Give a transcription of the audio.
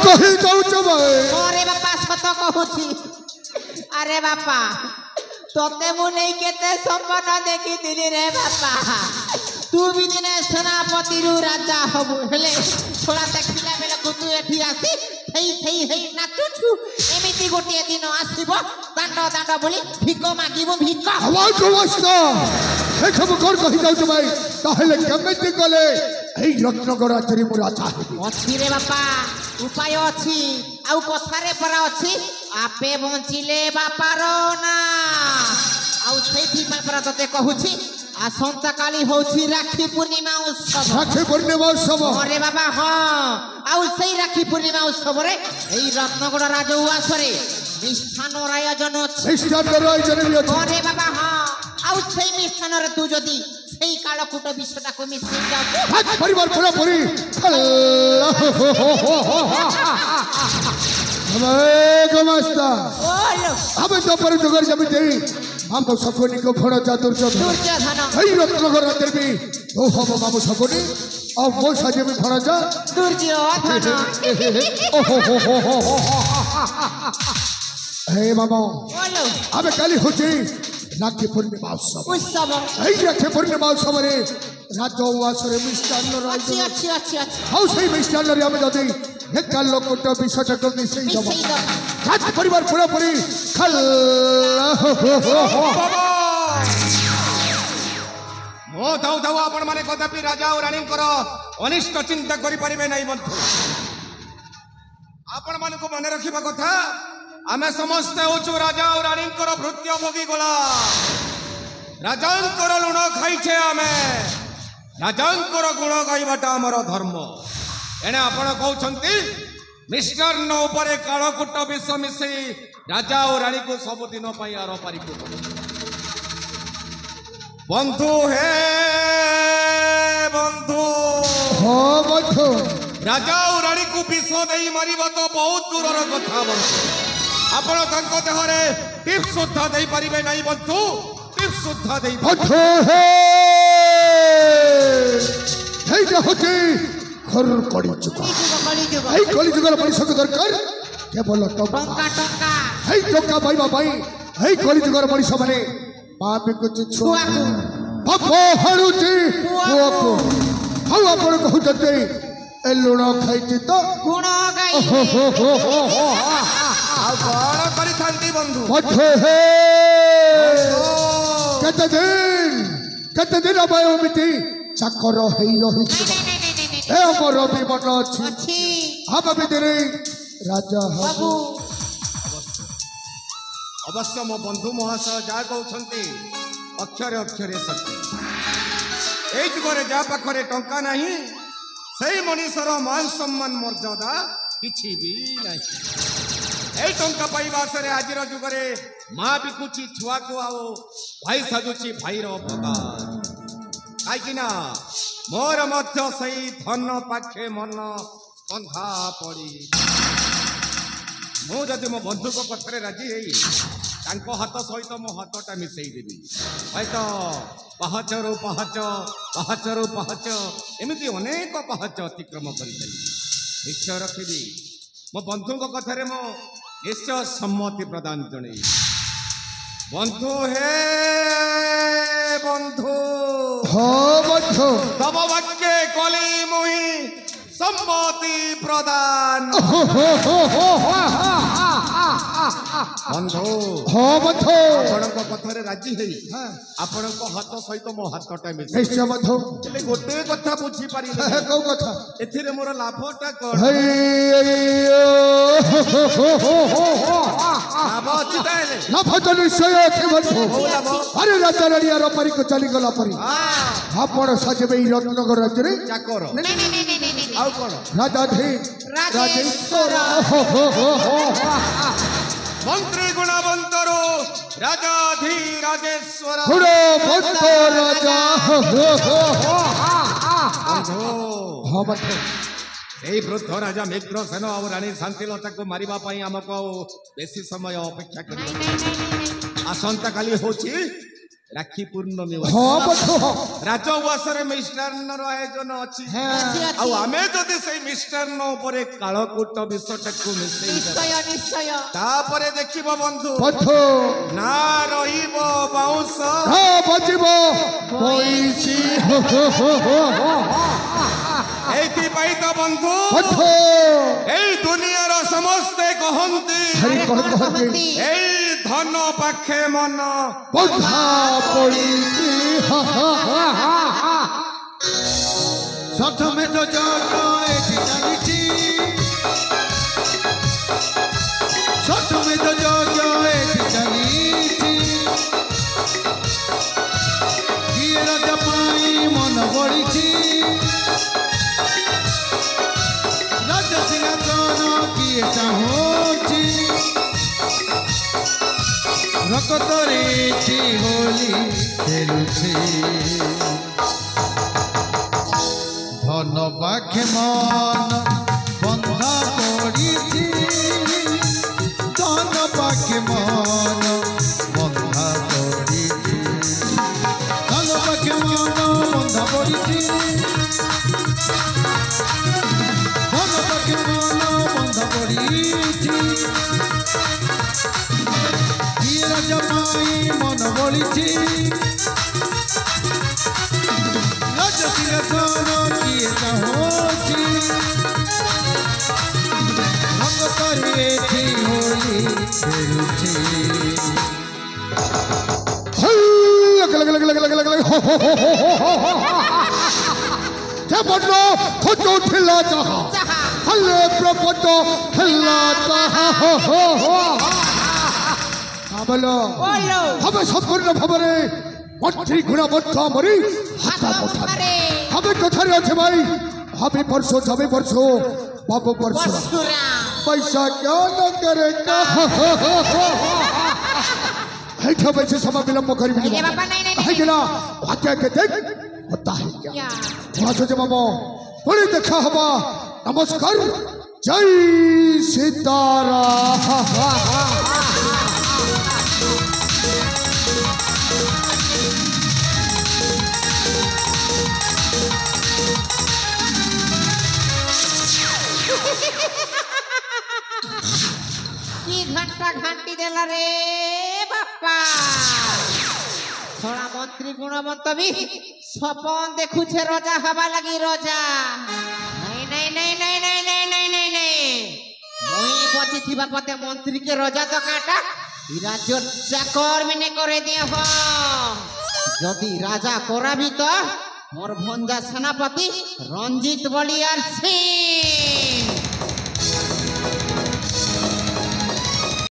कही जाउछ भाई अरे बापा सत कहूची अरे बापा तोते मु नहीं केते सपन देखी दिली रे बापा तू भी दिने सेनापति रु राजा हबु हेले थोड़ा देखिला बेला को तू एठी आसी थई नाचुछु एमिति गोटे दिन आसीबो दांड दांड बोली भिको मागिबो भिको आवाज अवस्था हे सब कर कही जाउछ भाई ताहले केमिति गले एई रत्नगर आचरी मु राजा अछि रे बापा उपाय अछि आउ कथारे परा अछि आपे बंचिले बापार ना आउ सेठी बापरा तते कहूछि आसंता काली होछि राखी पूर्णिमा उत्सव राखी पूर्णिमा उत्सव अरे बाबा हां आउ सेई राखी पूर्णिमा उत्सव रे एई रत्नगड़ राजउआसरे मिष्ठान आयोजन अछि मिष्ठान आयोजन अछि अरे बाबा हां आउ सेई मिष्ठान रे तू जदी सेई कालकूट विषयटा को मिसई जाउ परिवार पूरा पूरी गमस्ता हमें तो पर जगर जमी देई हम तो सकोनी को फड़ा चातुर दुर्योधन एई रत्नगर राजर भी ओ हम बाबू सकोनी और वो साजे में फड़ा जा दुर्योधन हे मामा बोलो अबे काली होची राखी पूर्णिमा उत्सव एई राखी पूर्णिमा उत्सव रे राजउआसरे मिष्ठान अच्छी हाउ सही मिष्ठान रे हम जदी हे कालकूट विषयटा को मिसई दबो राज परिवार पूरा पूरी खल मो दाऊ दाऊ आपण माने कदापि राजा और रानी कर अनिष्ट चिंता करि परिबे नै बंधु आपण मान को मन रखिबा कथा आमे समस्त होचु राजा और रानी कर भृत्य भोगी गोला राजांकर लुण खाइछे आमे राजांकर गुण गाइबाटा हमर धर्म एने आपण कहउछंती मिस्टर नो ऊपर कालकूट विष मिसई राजा और रानी को सब दिन पई आरो पारि को बंधु हे बंधु हो बंधु राजा और रानी को विष देई मारिबा तो बहुत दूरर कथा बंधु आपण तंको देहरे टिप्स सुद्धा देई परिबे नै बंधु टिप्स सुद्धा देई बंधु हे हे जे होची घर कड़ी चुका हे कली जुगर मनीष को दरकार केवल टंका टंका हे टंका पाइबा पाई हे कली जुगर मनीष माने बाप को छुआ बाप हरुची पुओको हाउ आपण कहउते ए लुण खाइछि तो गुण गाई आ बड़ करी थांती बंधु बंधु हे कते दिन अबे मिति चाकर हेई रही ए हमर भी मन अछि हम भी तेरे राजा बाबू अवश्य मो बंधु महाशय जा कहउछंती अक्षरे अक्षरे सत्य ए जुगरे जा पाखरे टंका नाही सेई मनीषर मान सम्मान मर्यादा किछि भी नाही ए टंका पाइबा सरे आजिर जुगरे मां बिकुची छुआ को आओ भाई साजुची भाई रो भगार काई कि ना मोर मध्य सही धन पाखे मन बंधा पड़ी मु जदि मो बंधु को कथरे राजी हेई तांको हाथ सहित मो हाथटा मिसई देबी हयतो पाहचरू पाहच एमिति अनेक पाहच अतिक्रम करि निश्चय रखिबी मो बंधु को कथरे मो निश्चय सम्मति प्रदान जणे बंधु हे बंधु हो बंधु तब वाक्य कली मुहि सम्मति प्रदान बंधु हो बंधु आपणक कथरे राजी हेई आपणक हाथ सहित मो हाथटा मिस निश्चय बंधु ले गोटे कथा बुझी पारि हे को कथा एथिरे मोर लाभटा कोन हे लाभ अछि ताले लाभ तो निश्चय अछि बंधु अरे राजा रानिया रो परी को चली गला परी आपण सजबे रत्नगर राज्य रे चाकर आउ कोन राजा धी राजेश्वर मंत्री गुणवंतरो राजाधी राजेश्वर गुणवंत राजा हाँ बंधु यही वृद्ध राजा मित्रसेन और रानी शांतिलता को मारिबा पई हमको बेसी समय अपेक्षा कर आसंता काली होची রাখি পূর্ণমী ହଁ ବନ୍ଧୁ ହଁ ରାଜଉଆସରେ ମିଷ୍ଟାନ୍ନର ଆୟୋଜନ ଅଛି ଅଛି, ଅଛି। ଆଉ ଆମେ ଯଦି ସେଇ ମିଷ୍ଟାନ୍ନ ଉପରେ କାଳକୂଟ ବିଷଟାକୁ ମିଶେଇଦେବା ନିଶ୍ଚୟ ନିଶ୍ଚୟ ତାପରେ ଦେଖିବ ବନ୍ଧୁ ବନ୍ଧୁ ନା ରହିବ ବାଉଁଶ ହଁ ବଜିବ ବଇଛି ଏଇଥିପାଇଁ ତ ବନ୍ଧୁ ବନ୍ଧୁ ଏଇ ଦୁନିଆର ସମସ୍ତେ କହନ୍ତି ହରି ଆରେ କହ କଣ କହନ୍ତି କହନ୍ତି? ଏଇ ଧନ ପାଖେ ମନ ବନ୍ଧା ପଡ଼ିଛି ପ୍ରଥମେ ତ ଜଗ ଏଠି ଚାଲିଛି ପ୍ରଥମେ ତ ଜଗ ଏଠି ଚାଲିଛି କିଏ ରଜ ପାଇଁ ମନ ବଳିଛି ରାଜ ସିଂହାସନ କିଏ ଚାହୁଁଛି ରକତରେ ହୋଲି ଖେଳୁଛି ধন পাখে মন বন্ধা পড়িছি ধন পাখে মন বন্ধা পড়িছি ধন পাখে মন বন্ধা পড়িছি ধন পাখে মন বন্ধা পড়িছি কিয়ে রাজা পাই মন বলিছি রাজা সিংহাসন কিয়ে চাହୁଁଛି ଭଗତରେ ଏଠି ହୋଲି ଖେଳୁଛି বন্ধু খোঁজ উঠিল যাহা যাহা হলে প্রপদ খেলা তাহা বলো বলো হবে সম্পূর্ণ ভাবে মন্ত্রী গুণবদ্ধ মরি হাত মুখারে হবে কোথায় আছে ভাই হবে পরশু যাবে পরশু বাবু পরশু বসুরা पैसा क्या न करे हैठा पैसे समय विलंब कर भी नहीं बाबा नहीं नहीं है नहीं ना वाक्य के देख होता है क्या क्या वहां से जब मामो बड़ी देखा हवा नमस्कार जय सीतारा কি ঘন্টা ঘান্টি দেলা রে বাপা ছড়া মন্ত্রী গুণবন্ত বি স্বপন দেখুছে রজা হবা লাগি রজা নাই নাই নাই নাই নাই নাই নাই নাই নাই মই বচি থিবা পতে মন্ত্রী কে রজা তো কাটা রাজ্য চাকর মিনে করে দিয়ে হ যদি রাজা করাবি তো মোর ভঞ্জা সেনাপতি রঞ্জিত বলিয়ার সিং